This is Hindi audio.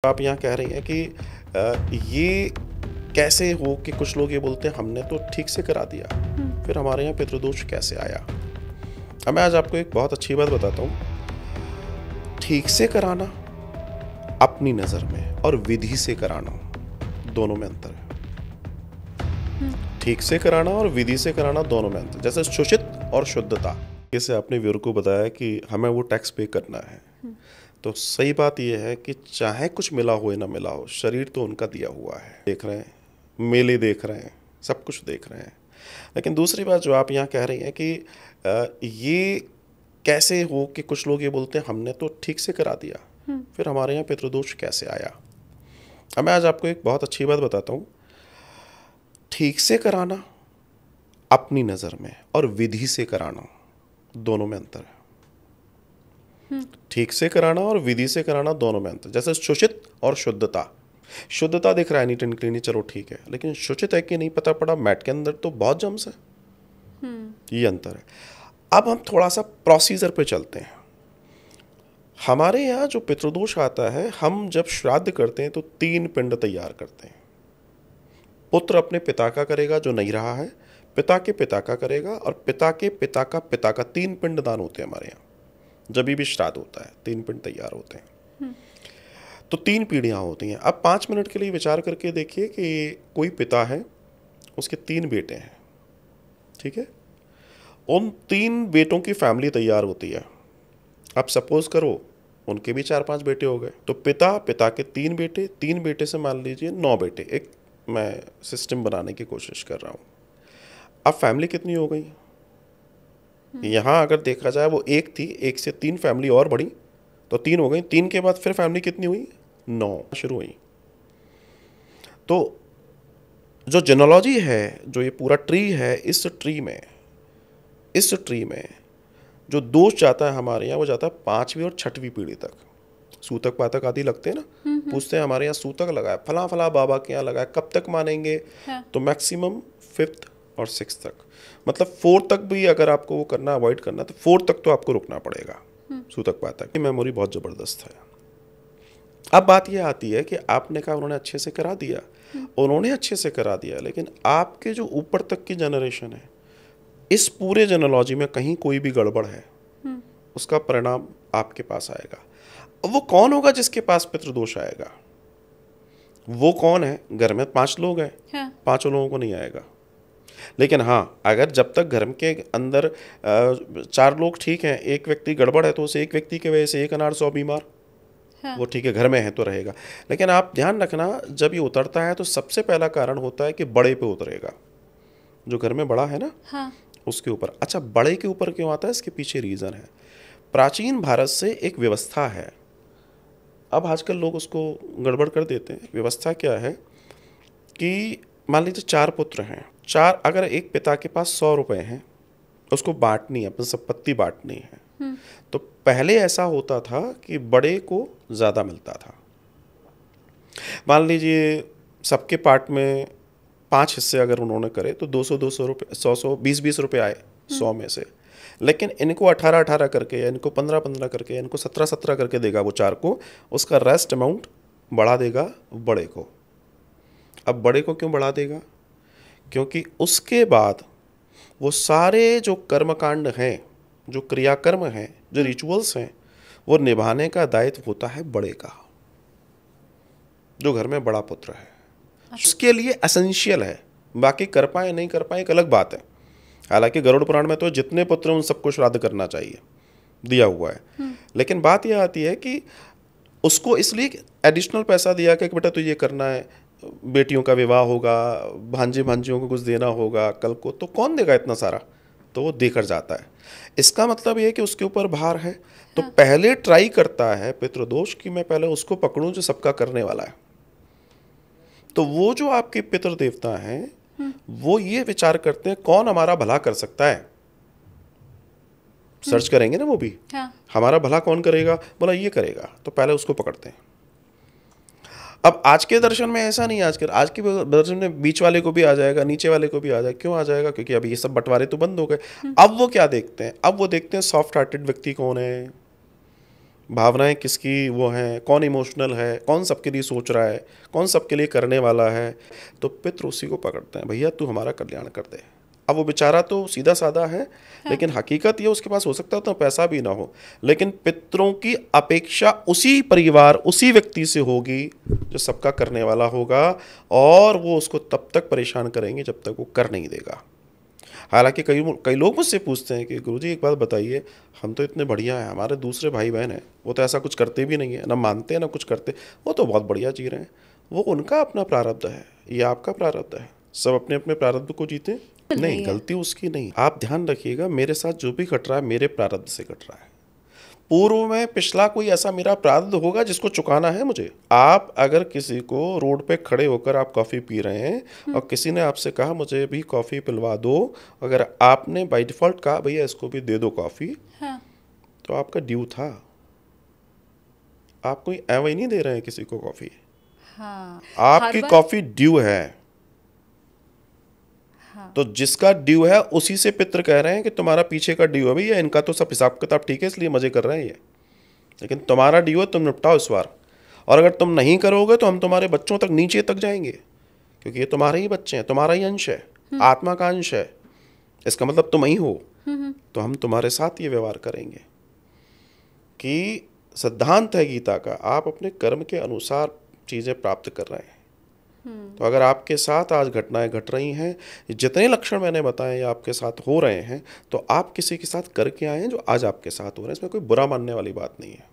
आप यहाँ कह रही हैं कि ये कैसे हो कि कुछ लोग ये बोलते हैं हमने तो ठीक से करा दिया, फिर हमारे यहाँ पितृदोष कैसे आया। अब मैं आज आपको एक बहुत अच्छी बात बताता हूँ। ठीक से कराना अपनी नज़र में और विधि से कराना दोनों में अंतर है। ठीक से कराना और विधि से कराना दोनों में अंतर, जैसे शुचित और शुद्धता। जैसे आपने व्यूअर को बताया कि हमें वो टैक्स पे करना है, तो सही बात यह है कि चाहे कुछ मिला हो या ना मिला हो, शरीर तो उनका दिया हुआ है। देख रहे हैं, मेले देख रहे हैं, सब कुछ देख रहे हैं। लेकिन दूसरी बात जो आप यहाँ कह रही हैं कि ये कैसे हो कि कुछ लोग ये बोलते हैं हमने तो ठीक से करा दिया, फिर हमारे यहाँ पितृदोष कैसे आया। अब मैं आज आपको एक बहुत अच्छी बात बताता हूँ। ठीक से कराना अपनी नज़र में और विधि से कराना दोनों में अंतर है। ठीक से कराना और विधि से कराना दोनों में अंतर, जैसे शुचित और शुद्धता। शुद्धता दिख रहा है नीट एंड क्लीन, चलो ठीक है, लेकिन शुचित है कि नहीं पता पड़ा, मैट के अंदर तो बहुत जम्स है। ये अंतर है। अब हम थोड़ा सा प्रोसीजर पे चलते हैं। हमारे यहाँ जो पितृदोष आता है, हम जब श्राद्ध करते हैं तो 3 पिंड तैयार करते हैं। पुत्र अपने पिता का करेगा जो नहीं रहा है, पिता के पिता का करेगा, और पिता के पिता का पिता का। 3 पिंड दान होते हैं हमारे यहाँ जब भी श्राद्ध होता है, 3 पिंड तैयार होते हैं। तो 3 पीढ़ियां होती हैं। अब 5 मिनट के लिए विचार करके देखिए कि कोई पिता है, उसके 3 बेटे हैं, ठीक है। उन 3 बेटों की फैमिली तैयार होती है। अब सपोज करो उनके भी 4-5 बेटे हो गए, तो पिता के 3 बेटे, 3 बेटे से मान लीजिए 9 बेटे। एक मैं सिस्टम बनाने की कोशिश कर रहा हूँ। अब फैमिली कितनी हो गई? यहाँ अगर देखा जाए वो एक थी, 1 से 3 फैमिली और बढ़ी तो 3 हो गई। 3 के बाद फिर फैमिली कितनी हुई? 9 शुरू हुई। तो जो जेनोलॉजी है, जो ये पूरा ट्री है, इस ट्री में जो दोष जाता है हमारे यहाँ, वो जाता है 5वीं और 6वीं पीढ़ी तक। सूतक पातक आदि लगते हैं ना, पूछते हैं हमारे यहाँ सूतक लगा है, फला फला बाबा के यहाँ लगा है, कब तक मानेंगे? हाँ। तो मैक्सिमम 5th और 6th तक, मतलब 4 तक भी अगर आपको वो करना, अवॉइड करना, तो 4 तक तो आपको रुकना पड़ेगा। सूतक पातक की मेमोरी बहुत ज़बरदस्त है। अब बात ये आती है कि आपने कहा उन्होंने अच्छे से करा दिया, उन्होंने अच्छे से करा दिया, लेकिन आपके जो ऊपर तक की जनरेशन है, इस पूरे जेनोलॉजी में कहीं कोई भी गड़बड़ है, उसका परिणाम आपके पास आएगा। वो कौन होगा जिसके पास पितृदोष आएगा? वो कौन है? घर में 5 लोग हैं, हाँ। 5 लोगों को नहीं आएगा। लेकिन हाँ, अगर जब तक घर के अंदर 4 लोग ठीक हैं, एक व्यक्ति गड़बड़ है, तो उस एक व्यक्ति की वजह से 1 अनार 100 बीमार, हाँ। वो ठीक है, घर में है तो रहेगा। लेकिन आप ध्यान रखना, जब ये उतरता है तो सबसे पहला कारण होता है कि बड़े पे उतरेगा, जो घर में बड़ा है ना, हाँ। उसके ऊपर। अच्छा, बड़े के ऊपर क्यों आता है? इसके पीछे रीज़न है। प्राचीन भारत से एक व्यवस्था है, अब आजकल लोग उसको गड़बड़ कर देते हैं। व्यवस्था क्या है कि मान लीजिए 4 पुत्र हैं, 4, अगर एक पिता के पास 100 रुपए हैं, उसको बांटनी है, अपनी संपत्ति बांटनी है, तो पहले ऐसा होता था कि बड़े को ज़्यादा मिलता था। मान लीजिए सबके पार्ट में 5 हिस्से अगर उन्होंने करे तो 200-200 रुपये, 100-100, 20-20 रुपये आए 100 में से। लेकिन इनको 18-18 करके, या इनको 15-15 करके, या इनको 17-17 करके देगा वो 4 को, उसका रेस्ट अमाउंट बढ़ा देगा बड़े को। अब बड़े को क्यों बढ़ा देगा? क्योंकि उसके बाद वो सारे जो कर्मकांड हैं, जो क्रियाकर्म हैं, जो रिचुअल्स हैं, वो निभाने का दायित्व होता है बड़े का, जो घर में बड़ा पुत्र है। उसके लिए एसेंशियल है। बाकी कर पाए नहीं कर पाए एक अलग बात है। हालांकि गरुड़ पुराण में तो जितने पुत्र हैं उन सबको श्राद्ध करना चाहिए, दिया हुआ है। लेकिन बात यह आती है कि उसको इसलिए एडिशनल पैसा दिया कि बेटा तुझे करना है, बेटियों का विवाह होगा, भांजे भांजियों को कुछ देना होगा कल को, तो कौन देगा इतना सारा? तो वो देकर जाता है। इसका मतलब ये है कि उसके ऊपर भार है, तो हाँ। पहले ट्राई करता है पितृदोष कि मैं पहले उसको पकड़ूं जो सबका करने वाला है। तो वो जो आपके पितृ देवता हैं, वो ये विचार करते हैं कौन हमारा भला कर सकता है। सर्च करेंगे ना वो भी, हाँ। हमारा भला कौन करेगा? बोला ये करेगा, तो पहले उसको पकड़ते हैं। अब आज के दर्शन में ऐसा नहीं है। आज के दर्शन में बीच वाले को भी आ जाएगा, नीचे वाले को भी आ जाएगा। क्यों आ जाएगा? क्योंकि अब ये सब बंटवारे तो बंद हो गए। अब वो क्या देखते हैं? अब वो देखते हैं सॉफ्ट हार्टेड व्यक्ति कौन है, भावनाएं किसकी वो हैं, कौन इमोशनल है, कौन सबके लिए सोच रहा है, कौन सबके लिए करने वाला है। तो पितृ उसी को पकड़ते हैं, भैया तू हमारा कल्याण कर दे। अब वो बेचारा तो सीधा साधा है, लेकिन हकीकत ये उसके पास हो सकता है तो पैसा भी ना हो, लेकिन पितरों की अपेक्षा उसी परिवार उसी व्यक्ति से होगी जो सबका करने वाला होगा, और वो उसको तब तक परेशान करेंगे जब तक वो कर नहीं देगा। हालांकि कई कई लोग मुझसे पूछते हैं कि गुरुजी एक बात बताइए, हम तो इतने बढ़िया हैं, हमारे दूसरे भाई बहन हैं, वो तो ऐसा कुछ करते भी नहीं है, ना मानते हैं ना कुछ करते, वो तो बहुत बढ़िया जी रहे हैं। वो उनका अपना प्रारब्ध है, ये आपका प्रारब्ध है, सब अपने अपने प्रारब्ध को जीते। नहीं, गलती उसकी नहीं। आप ध्यान रखिएगा, मेरे साथ जो भी घट रहा है मेरे प्रारब्ध से घट रहा है। पूर्व में पिछला कोई ऐसा मेरा प्रारब्ध होगा जिसको चुकाना है मुझे। आप अगर किसी को रोड पे खड़े होकर आप कॉफ़ी पी रहे हैं और किसी ने आपसे कहा मुझे भी कॉफ़ी पिलवा दो, अगर आपने बाय डिफ़ॉल्ट कहा भैया इसको भी दे दो कॉफ़ी, हाँ। तो आपका ड्यू था। आप कोई ऐवे ही नहीं दे रहे हैं किसी को कॉफ़ी। हाँ, आपकी कॉफ़ी ड्यू है। हाँ। तो जिसका ड्यू है उसी से पितृ कह रहे हैं कि तुम्हारा पीछे का ड्यू है भैया, इनका तो सब हिसाब किताब ठीक है इसलिए मजे कर रहे हैं ये, लेकिन तुम्हारा ड्यू है, तुम निपटाओ इस बार। और अगर तुम नहीं करोगे तो हम तुम्हारे बच्चों तक नीचे तक जाएंगे, क्योंकि ये तुम्हारे ही बच्चे हैं, तुम्हारा ही अंश है, आत्मा का अंश है, इसका मतलब तुम ही हो। तो हम तुम्हारे साथ ये व्यवहार करेंगे। कि सिद्धांत है गीता का, आप अपने कर्म के अनुसार चीज़ें प्राप्त कर रहे हैं। तो अगर आपके साथ आज घटनाएं घट रही हैं, जितने लक्षण मैंने बताए ये आपके साथ हो रहे हैं, तो आप किसी के साथ करके आए हैं जो आज आपके साथ हो रहे हैं, इसमें कोई बुरा मानने वाली बात नहीं है।